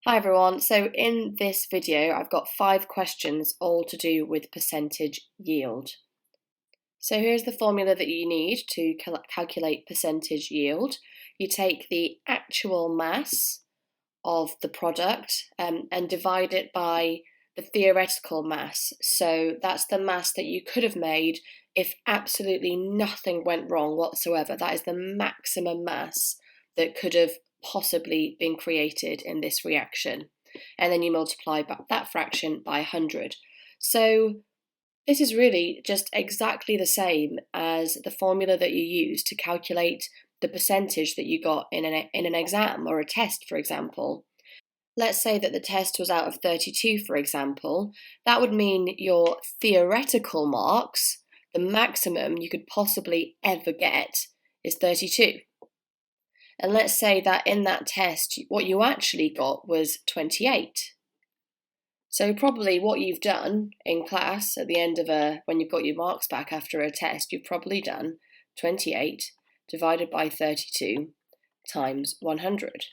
Hi everyone, so in this video I've got 5 questions all to do with percentage yield. So here's the formula that you need to calculate percentage yield. You take the actual mass of the product and divide it by the theoretical mass. So that's the mass that you could have made if absolutely nothing went wrong whatsoever. That is the maximum mass that could have possibly been created in this reaction. And then you multiply that fraction by 100. So this is really just exactly the same as the formula that you use to calculate the percentage that you got in an exam or a test, for example. Let's say that the test was out of 32, for example. That would mean your theoretical marks, the maximum you could possibly ever get, is 32. And let's say that in that test, what you actually got was 28. So probably what you've done in class at the end of when you've got your marks back after a test, you've probably done 28 divided by 32 times 100.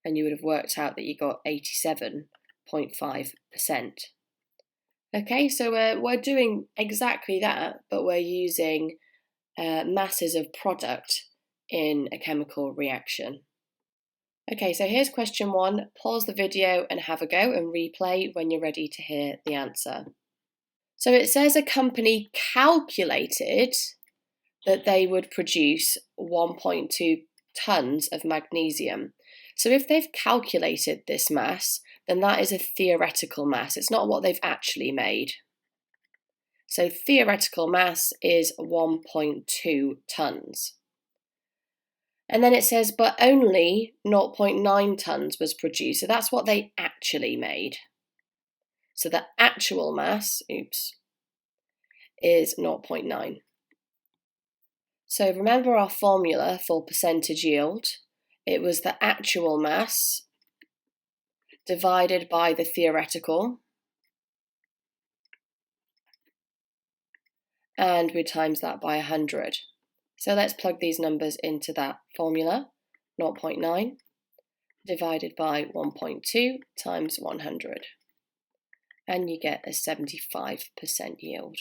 And you would have worked out that you got 87.5%. Okay, so we're doing exactly that, but we're using masses of product in a chemical reaction. Okay, so here's question 1. Pause the video and have a go and replay when you're ready to hear the answer. So it says a company calculated that they would produce 1.2 tons of magnesium. So if they've calculated this mass, then that is a theoretical mass. It's not what they've actually made. So theoretical mass is 1.2 tons. And then it says, but only 0.9 tons was produced. So that's what they actually made. So the actual mass, is 0.9. So remember our formula for percentage yield. It was the actual mass divided by the theoretical, and we times that by 100. So let's plug these numbers into that formula. 0.9 divided by 1.2 times 100. And you get a 75% yield.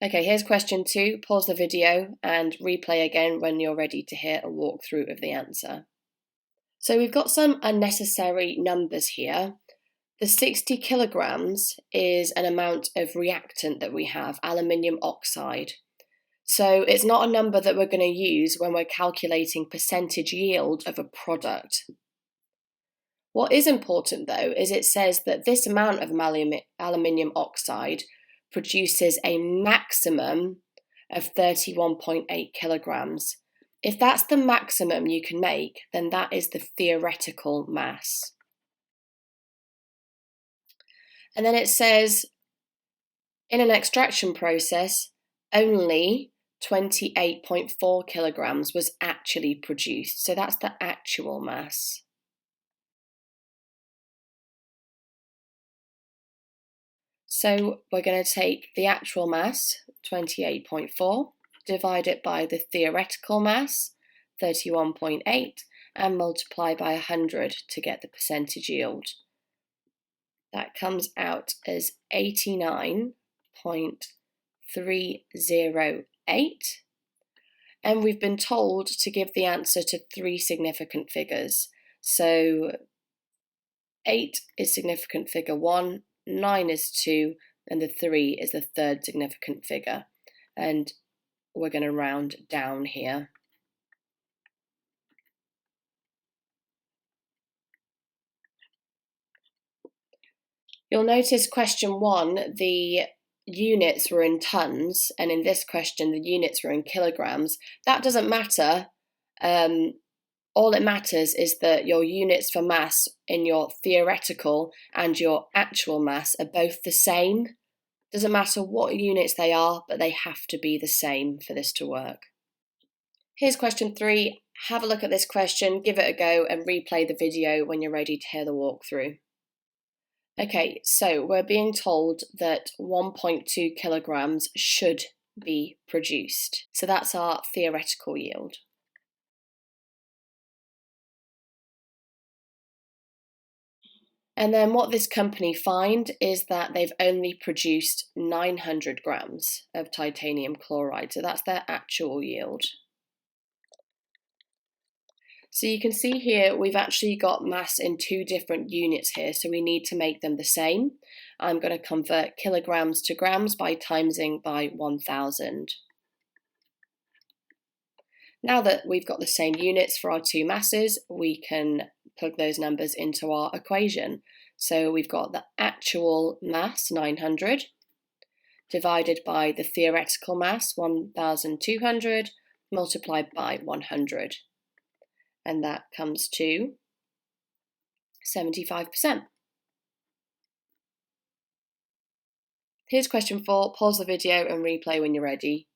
Okay, here's question 2. Pause the video and replay again when you're ready to hear a walkthrough of the answer. So we've got some unnecessary numbers here. The 60 kilograms is an amount of reactant that we have, aluminium oxide. So it's not a number that we're going to use when we're calculating percentage yield of a product. What is important though is it says that this amount of aluminium oxide produces a maximum of 31.8 kilograms. If that's the maximum you can make, then that is the theoretical mass. And then it says, in an extraction process, only 28.4 kilograms was actually produced. So that's the actual mass. So we're going to take the actual mass, 28.4, divide it by the theoretical mass, 31.8, and multiply by 100 to get the percentage yield. That comes out as 89.308. And we've been told to give the answer to 3 significant figures. So 8 is significant figure 1, 9 is 2, and the 3 is the third significant figure. And we're going to round down here. You'll notice question 1, the units were in tons, and in this question the units were in kilograms. That doesn't matter. All it matters is that your units for mass in your theoretical and your actual mass are both the same. Doesn't matter what units they are, but they have to be the same for this to work. Here's question 3. Have a look at this question, give it a go, and replay the video when you're ready to hear the walkthrough. Okay, so we're being told that 1.2 kilograms should be produced. So that's our theoretical yield. And then what this company find is that they've only produced 900 grams of titanium chloride. So that's their actual yield. So you can see here we've actually got mass in two different units here, so we need to make them the same. I'm going to convert kilograms to grams by timesing by 1000. Now that we've got the same units for our two masses, we can plug those numbers into our equation. So we've got the actual mass, 900, divided by the theoretical mass, 1200, multiplied by 100. And that comes to 75%. Here's question 4. Pause the video and replay when you're ready.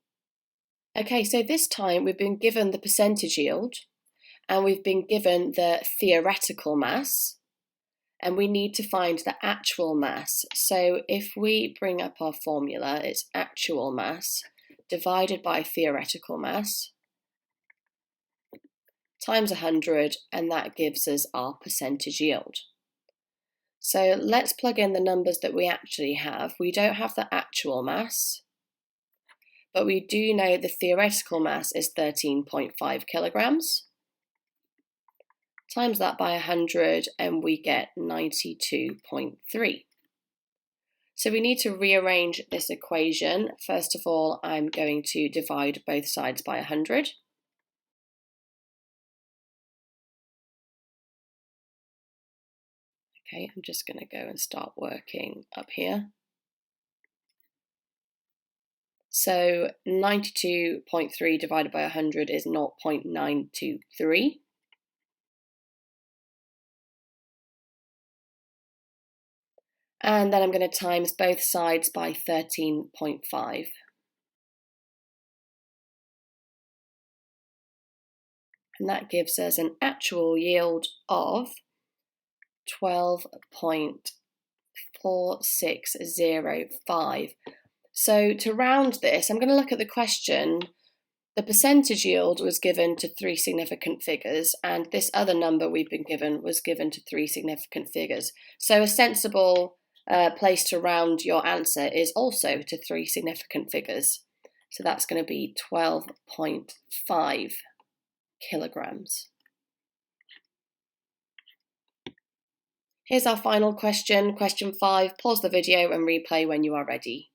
Okay, so this time we've been given the percentage yield and we've been given the theoretical mass, and we need to find the actual mass. So if we bring up our formula, it's actual mass divided by theoretical mass times 100, and that gives us our percentage yield. So let's plug in the numbers that we actually have. We don't have the actual mass, but we do know the theoretical mass is 13.5 kilograms. Times that by 100 and we get 92.3. So we need to rearrange this equation. First of all, I'm going to divide both sides by 100. Okay, I'm just going to go and start working up here. So 92.3 divided by 100 is 0.923. And then I'm going to times both sides by 13.5. And that gives us an actual yield of 12.4605. So to round this, I'm going to look at the question. The percentage yield was given to 3 significant figures, and this other number we've been given was given to 3 significant figures. So a sensible place to round your answer is also to 3 significant figures. So that's going to be 12.5 kilograms. Here's our final question, question 5. Pause the video and replay when you are ready.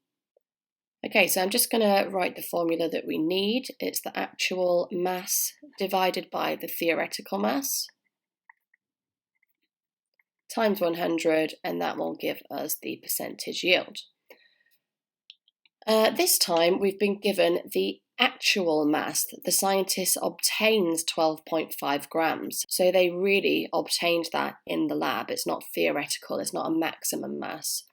Okay, so I'm just going to write the formula that we need. It's the actual mass divided by the theoretical mass times 100, and that will give us the percentage yield. This time we've been given the actual mass. The scientist obtains 12.5 grams. So they really obtained that in the lab. It's not theoretical, it's not a maximum mass.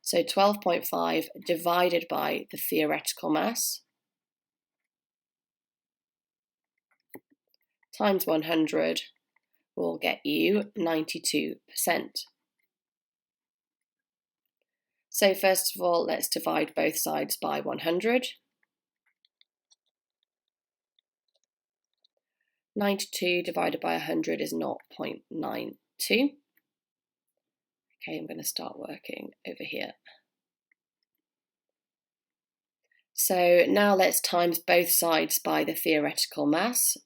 So 12.5 divided by the theoretical mass times 100 will get you 92%. So first of all, let's divide both sides by 100. 92 divided by 100 is 0.92. Okay, I'm going to start working over here. So now let's times both sides by the theoretical mass.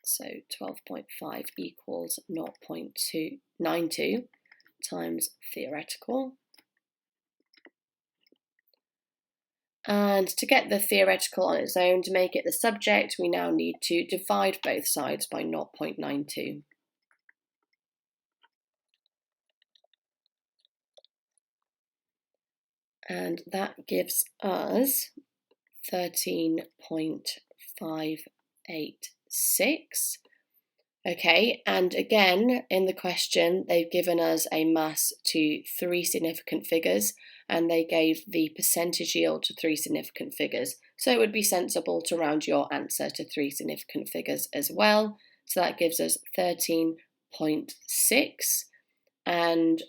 So 12.5 equals 0.292 times theoretical. And to get the theoretical on its own, to make it the subject, we now need to divide both sides by 0.92. And that gives us 13.586. Okay, and again, in the question, they've given us a mass to 3 significant figures, and they gave the percentage yield to 3 significant figures. So it would be sensible to round your answer to 3 significant figures as well. So that gives us 13.6, and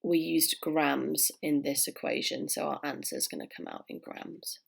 we used grams in this equation, so our answer is going to come out in grams.